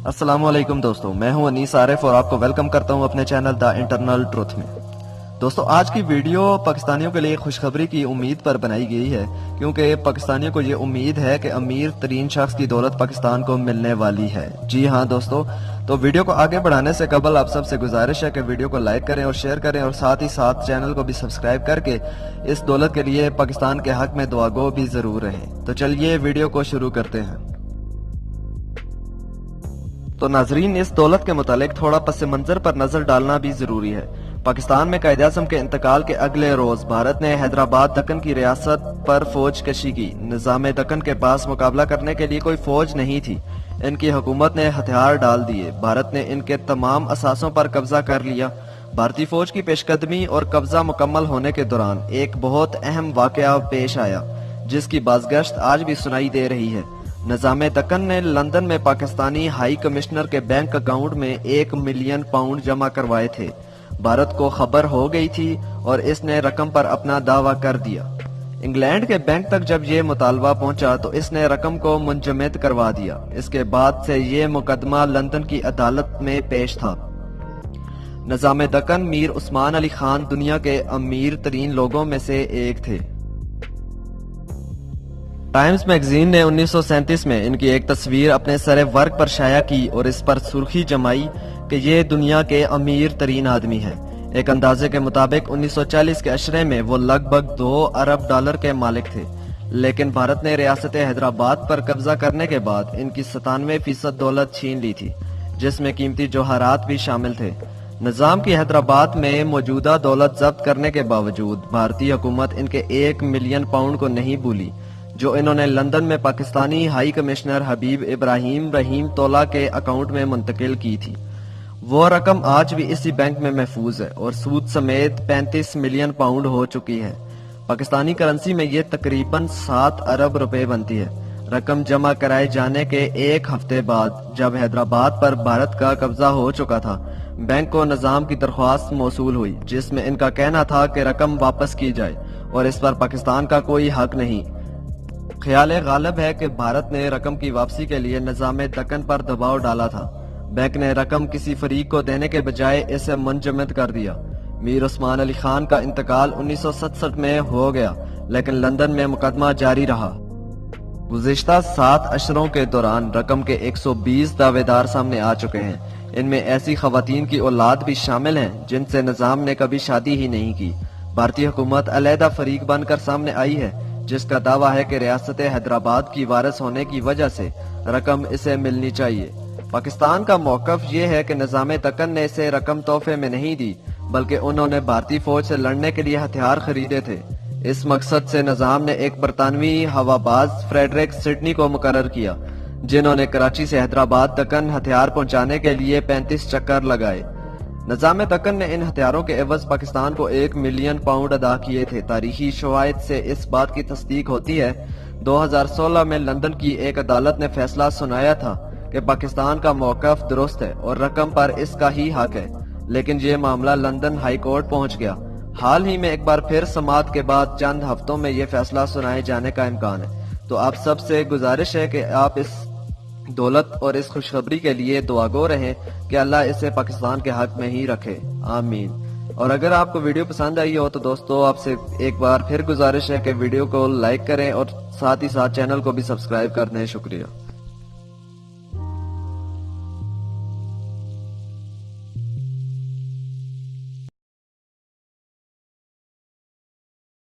السلام علیکم دوستو، میں ہوں انیس عارف اور آپ کو ویلکم کرتا ہوں اپنے چینل دا انٹرنل ٹروتھ میں۔ دوستو، آج کی ویڈیو پاکستانیوں کے لیے خوشخبری کی امید پر بنائی گئی ہے، کیونکہ پاکستانیوں کو یہ امید ہے کہ امیر ترین شخص کی دولت پاکستان کو ملنے والی ہے۔ جی ہاں دوستو، تو ویڈیو کو آگے بڑھانے سے قبل آپ سب سے گزارش ہے کہ ویڈیو کو لائک کریں اور شیئر کریں، اور ساتھ ہی ساتھ چینل کو بھی سبسکرائب کر کے اس دولت کے لیے پاکستان کے حق میں دعا گو بھی ضرور رہیں۔ تو چلیے ویڈیو کو شروع کرتے ہیں۔ تو ناظرین، اس دولت کے متعلق تھوڑا پس منظر پر نظر ڈالنا بھی ضروری ہے۔ پاکستان میں قائد اعظم کے انتقال کے اگلے روز بھارت نے حیدرآباد دکن کی ریاست پر فوج کشی کی۔ نظام دکن کے پاس مقابلہ کرنے کے لیے کوئی فوج نہیں تھی۔ ان کی حکومت نے ہتھیار ڈال دیے۔ بھارت نے ان کے تمام اثاثوں پر قبضہ کر لیا۔ بھارتی فوج کی پیش قدمی اور قبضہ مکمل ہونے کے دوران ایک بہت اہم واقعہ پیش آیا، جس کی بازگشت آج بھی سنائی دے رہی ہے۔ نظام دکن نے لندن میں پاکستانی ہائی کمشنر کے بینک اکاؤنٹ میں 1 ملین پاؤنڈ جمع کروائے تھے۔ بھارت کو خبر ہو گئی تھی اور اس نے رقم پر اپنا دعویٰ کر دیا۔ انگلینڈ کے بینک تک جب یہ مطالبہ پہنچا تو اس نے رقم کو منجمد کروا دیا۔ اس کے بعد سے یہ مقدمہ لندن کی عدالت میں پیش تھا۔ نظام دکن میر عثمان علی خان دنیا کے امیر ترین لوگوں میں سے ایک تھے۔ ٹائمز میگزین نے 1937 میں ان کی ایک تصویر اپنے سر ورق پر شائع کی اور اس پر سرخی جمائی کہ یہ دنیا کے امیر ترین آدمی ہیں۔ ایک اندازے کے مطابق 1940 کے عشرے میں وہ لگ بھگ $2 ارب کے مالک تھے، لیکن بھارت نے ریاست حیدرآباد پر قبضہ کرنے کے بعد ان کی 97% دولت چھین لی تھی، جس میں قیمتی جوہرات بھی شامل تھے۔ نظام کی حیدرآباد میں موجودہ دولت ضبط کرنے کے باوجود بھارتی حکومت ان کے 1 ملین پاؤنڈ کو نہیں بھولی، جو انہوں نے لندن میں پاکستانی ہائی کمشنر حبیب ابراہیم رحیم تولا کے اکاؤنٹ میں منتقل کی تھی۔ وہ رقم آج بھی اسی بینک میں محفوظ ہے اور سود سمیت 35 ملین پاؤنڈ ہو چکی ہے۔ پاکستانی کرنسی میں یہ تقریباً 7 ارب روپے بنتی ہے۔ رقم جمع کرائے جانے کے ایک ہفتے بعد، جب حیدرآباد پر بھارت کا قبضہ ہو چکا تھا، بینک کو نظام کی درخواست موصول ہوئی، جس میں ان کا کہنا تھا کہ رقم واپس کی جائے اور اس پر پاکستان کا کوئی حق نہیں۔ خیال غالب ہے کہ بھارت نے رقم کی واپسی کے لیے نظام دکن پر دباؤ ڈالا تھا۔ بینک نے رقم کسی فریق کو دینے کے بجائے اسے منجمد کر دیا۔ میر عثمان علی خان کا انتقال 1967 میں ہو گیا، لیکن لندن میں مقدمہ جاری رہا۔ گزشتہ 7 اشروں کے دوران رقم کے 120 دعوے دار سامنے آ چکے ہیں۔ ان میں ایسی خواتین کی اولاد بھی شامل ہیں جن سے نظام نے کبھی شادی ہی نہیں کی۔ بھارتی حکومت علیحدہ فریق بن کر سامنے آئی ہے، جس کا دعویٰ ہے کہ ریاست حیدرآباد کی وارث ہونے کی وجہ سے رقم اسے ملنی چاہیے۔ پاکستان کا موقف یہ ہے کہ نظام دکن نے اسے رقم تحفے میں نہیں دی، بلکہ انہوں نے بھارتی فوج سے لڑنے کے لیے ہتھیار خریدے تھے۔ اس مقصد سے نظام نے ایک برطانوی ہواباز فریڈرک سڈنی کو مقرر کیا، جنہوں نے کراچی سے حیدرآباد دکن ہتھیار پہنچانے کے لیے 35 چکر لگائے۔ نظام دکن نے ان ہتھیاروں کے عوض پاکستان کو 1 ملین پاؤنڈ ادا کیے تھے۔ تاریخی شواہد سے اس بات کی تصدیق ہوتی ہے۔ 2016 میں لندن کی ایک عدالت نے فیصلہ سنایا تھا کہ پاکستان کا موقف درست ہے اور رقم پر اس کا ہی حق ہے، لیکن یہ معاملہ لندن ہائی کورٹ پہنچ گیا۔ حال ہی میں ایک بار پھر سماعت کے بعد چند ہفتوں میں یہ فیصلہ سنائے جانے کا امکان ہے۔ تو آپ سب سے گزارش ہے کہ آپ اس دولت اور اس خوشخبری کے لیے دعا گو رہیں کہ اللہ اسے پاکستان کے حق میں ہی رکھے، آمین۔ اور اگر آپ کو ویڈیو پسند آئی ہو تو دوستو، آپ سے ایک بار پھر گزارش ہے کہ ویڈیو کو لائک کریں اور ساتھ ہی ساتھ چینل کو بھی سبسکرائب کر دیں۔ شکریہ۔